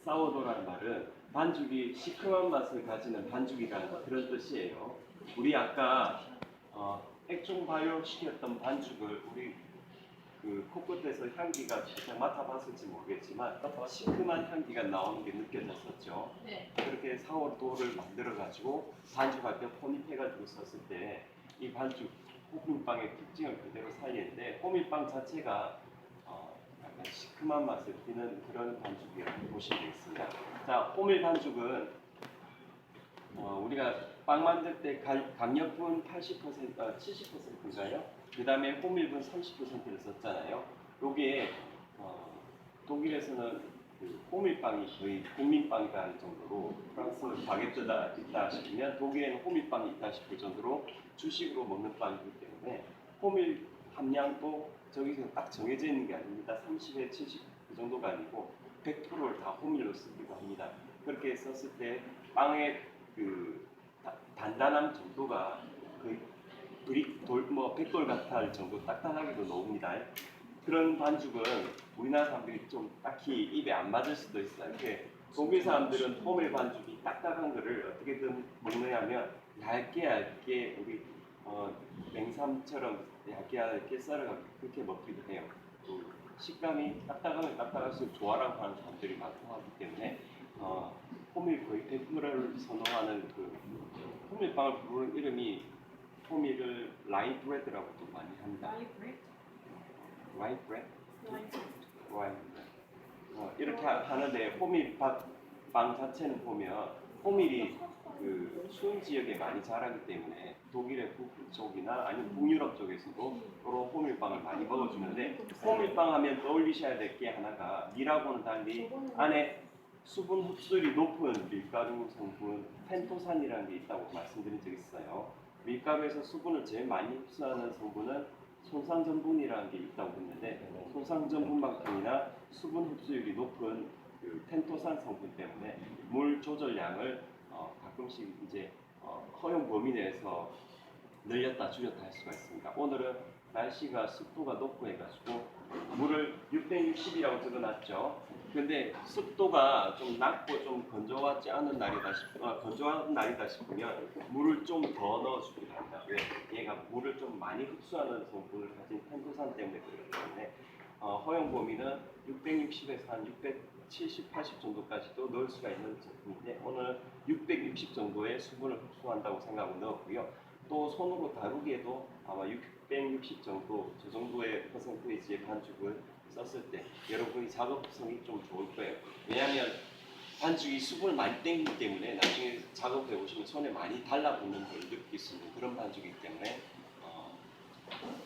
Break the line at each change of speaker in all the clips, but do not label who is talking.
사워도라는 말은 반죽이 시큼한 맛을 가지는 반죽이라는 그런 뜻이에요. 우리 아까 액종 발효시켰던 반죽을 우리 그 코끝에서 향기가 그냥 맡아봤을지 모르겠지만 시큼한 향기가 나오는 게 느껴졌었죠.
네.
그렇게 사워도를 만들어 가지고 반죽할 때 혼입해 가지고 썼을 때 이 반죽 호밀빵의 특징을 그대로 살리는데 호밀빵 자체가 약간 시큼한 맛을 띠는 그런 반죽이라고 보시면 되겠습니다. 자, 호밀 반죽은 우리가 빵 만들 때 강력분 80%, 70%인가요? 그 다음에 호밀분 30%를 썼잖아요. 요게 독일에서는 그 호밀빵이 거의 국민빵이다 할 정도로 프랑스 바게트가 있다 싶으면 독일에는 호밀빵이 있다 싶을 정도로 주식으로 먹는 빵이기 때문에 호밀 함량도 저기서 딱 정해져 있는 게 아닙니다. 30에 70 그 정도가 아니고 100%를 다 호밀로 쓰기도 합니다. 그렇게 썼을 때 빵의 그 단단함 정도가 거의 백돌 같아 할 정도 딱딱하게도 나옵니다. 그런 반죽은 우리나라 사람들이 좀 딱히 입에 안 맞을 수도 있어요. 독일 사람들은 호밀 반죽이 딱딱한 거를 어떻게든 먹느냐면 얇게 우리 냉삼처럼 얇게 썰어서 그렇게 먹기도 해요. 식감이 딱딱하면 딱딱할수록 좋아라고 하는 사람들이 많고 하기 때문에 호밀 거의 100%를 선호하는 그 호밀빵을 부르는 이름이 호밀을 라이 브레드라고도 많이 합니다. 라이 브레드? 라이 브레드. 이렇게 하는데 호밀빵 자체는 보면 호밀이 그 추운 지역에 많이 자라기 때문에 독일의 북쪽이나 아니면 북유럽 쪽에서도 그런 호밀빵을 많이 먹어주는데 호밀빵 하면 떠올리셔야 될 게 하나가 밀하고는 달리 안에 수분 흡수율이 높은 밀가루 성분 펜토산이라는 게 있다고 말씀드린 적이 있어요. 밀가루에서 수분을 제일 많이 흡수하는 성분은 손상전분이라는 게 있다고 했는데 손상전분만큼이나 수분 흡수율이 높은 그 펜토산 성분 때문에 물 조절량을 가끔씩 이제 허용 범위 내에서 늘렸다 줄였다 할 수가 있습니다. 오늘은 날씨가 습도가 높고 해가지고 물을 660이라고 적어놨죠. 근데 습도가 좀 낮고 좀 건조하지 않은 건조한 날이다 싶으면 물을 좀 더 넣어주기도 합니다. 왜? 얘가 물을 좀 많이 흡수하는 성분을 가진 펜토산 때문에 그렇기 때문에 허용 범위는 660에서 한 670, 80 정도까지도 넣을 수가 있는 제품인데 오늘 660 정도의 수분을 흡수한다고 생각하고 넣었고요. 또 손으로 다루기에도 아마 660 정도, 저 정도의 퍼센테이지의 반죽을 썼을 때 여러분이 작업성이 좀 좋을 거예요. 왜냐하면 반죽이 수분을 많이 땡기기 때문에 나중에 작업해 보시면 손에 많이 달라붙는 걸 느낄 수 있는 그런 반죽이기 때문에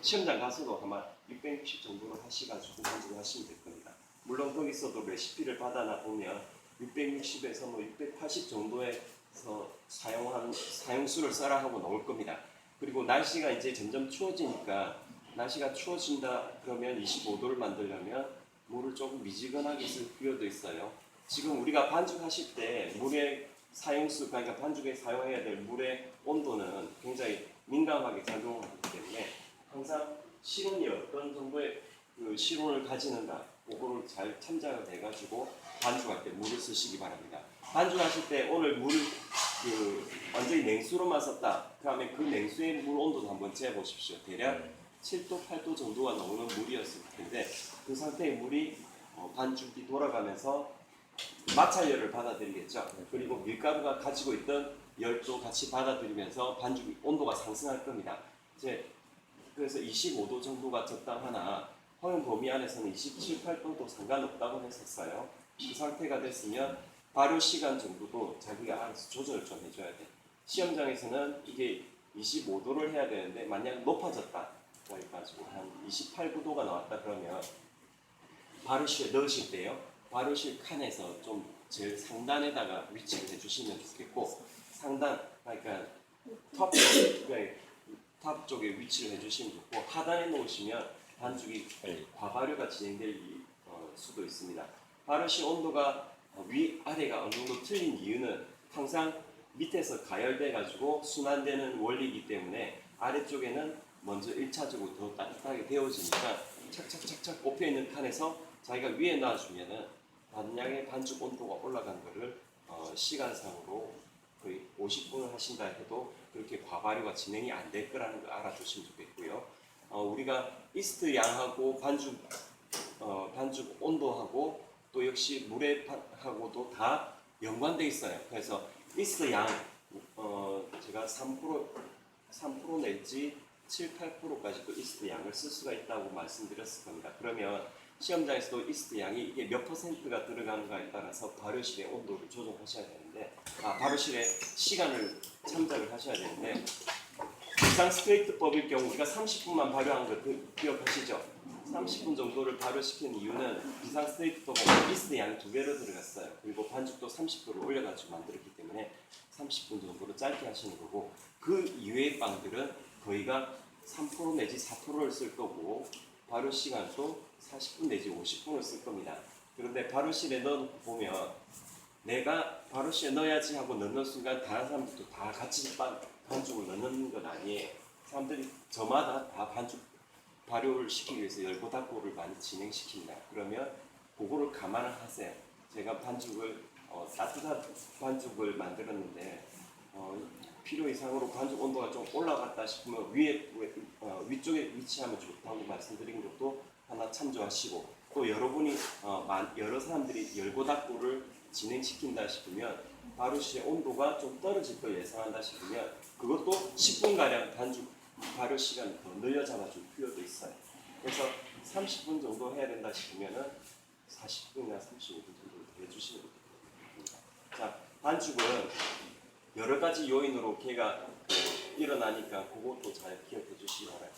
시험장 가서도 아마 660 정도로 하셔가지고 반죽을 하시면 될 겁니다. 물론 거기서도 레시피를 받아나 보면 660에서 뭐 680 정도에서 사용수를 써라 하고 나올 겁니다. 그리고 날씨가 이제 점점 추워지니까 날씨가 추워진다 그러면 25도를 만들려면 물을 조금 미지근하게 쓸 필요도 있어요. 지금 우리가 반죽하실 때 물의 사용수, 그러니까 반죽에 사용해야 될 물의 온도는 굉장히 민감하게 작용하기 때문에 항상 실온이 어떤 정도의 그 실온을 가지는가 그거를 잘 참작을 해가지고 반죽할 때 물을 쓰시기 바랍니다. 반죽하실 때 오늘 물을 완전히 냉수로만 썼다. 그러면 그 냉수의 물 온도도 한번 재보십시오. 대략 7도, 8도 정도가 나오는 물이었을 텐데 그 상태의 물이 반죽이 돌아가면서 마찰열을 받아들이겠죠. 그리고 밀가루가 가지고 있던 열도 같이 받아들이면서 반죽 온도가 상승할 겁니다. 그래서 25도 정도가 적당하나 허용 범위 안에서는 27, 8도도 상관없다고 했었어요. 그 상태가 됐으면 발효 시간 정도도 자기가 알아서 조절을 좀 해줘야 돼. 시험장에서는 이게 25도를 해야 되는데 만약 높아졌다 그래가지고 한 28, 9도가 나왔다 그러면 발효실에 넣으실 때요. 발효실 칸에서 좀 제일 상단에다가 위치를 해주시면 좋겠고 상단 그러니까 탑 쪽에 위치를 해주시면 좋고 하단에 놓으시면 반죽이 과발효가 진행될 수도 있습니다. 발효실 온도가 위아래가 어느 정도 틀린 이유는 항상 밑에서 가열돼 가지고 순환되는 원리이기 때문에 아래쪽에는 먼저 1차적으로 더 따뜻하게 데워지니까 착착착착 꼽혀 있는 칸에서 자기가 위에 놔주면은 만약에 반죽 온도가 올라간 거를 시간상으로 거의 50분을 하신다 해도 그렇게 과발효가 진행이 안 될 거라는 걸 알아두시면 좋겠고요. 우리가 이스트 양하고 반죽 온도하고 또 역시 물에 하고도 다 연관돼 있어요. 그래서 이스트 양 제가 3% 내지 7, 8%까지도 이스트 양을 쓸 수가 있다고 말씀드렸을 겁니다. 그러면 시험장에서도 이스트 양이 이게 몇 퍼센트가 들어가는가에 따라서 발효실의 온도를 조정하셔야 되는데, 발효실의 시간을 참작을 하셔야 되는데, 비상 스트레이트법일 경우 우리가 30분만 발효한 거 기억하시죠? 30분 정도를 발효시키는 이유는 비상 스트레이트법은 이스트 양이 2배로 들어갔어요. 그리고 반죽도 30도를 올려가지고 만들었기 때문에 30분 정도로 짧게 하시는 거고, 그 이외의 빵들은 거의가 3% 내지 4%를 쓸 거고 발효 시간도 40분 내지 50분을 쓸 겁니다. 그런데 발효실에 넣어보면 내가 발효실에 넣어야지 하고 넣는 순간 다른 사람들도 다 같이 반죽을 넣는 건 아니에요. 사람들이 저마다 다 반죽 발효를 시키기 위해서 열고 닫고를 많이 진행시킵니다. 그러면 그거를 감안을 하세요. 제가 반죽을 따뜻한 반죽을 만들었는데 필요 이상으로 반죽 온도가 좀 올라갔다 싶으면 위쪽에 위치하면 좋다고 말씀드린 것도 하나 참조하시고, 또 여러분이 여러 사람들이 열고 닫고를 진행시킨다 싶으면 발효실의 온도가 좀 떨어질 걸 예상한다 싶으면 그것도 10분가량 반죽 발효 시간을 더 늘려 잡아줄 필요도 있어요. 그래서 30분 정도 해야 된다 싶으면은 40분이나 35분 정도 해주시면 됩니다. 자, 반죽은 여러 가지 요인으로 걔가 일어나니까 그것도 잘 기억해 주시기 바라요.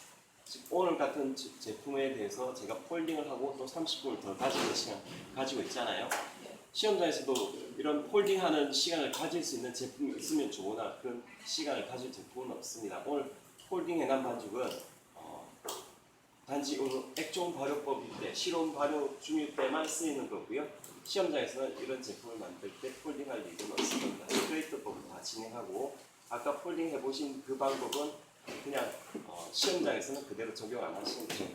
오늘 같은 제품에 대해서 제가 폴딩을 하고 또 30분을 더 가지는 시간 가지고 있잖아요. 시험장에서도 이런 폴딩하는 시간을 가질 수 있는 제품이 있으면 좋으나 그런 시간을 가질 제품은 없습니다. 오늘 폴딩 해난 반죽은 단지 액종 발효법일 때, 실온 발효 중일 때만 쓰이는 거고요. 시험장에서는 이런 제품을 만들 때 폴딩할 일은 없습니다. 스트레이트법을 다 진행하고, 아까 폴딩 해보신 그 방법은 그냥 시험장에서는 그대로 적용 안 하시는 거죠.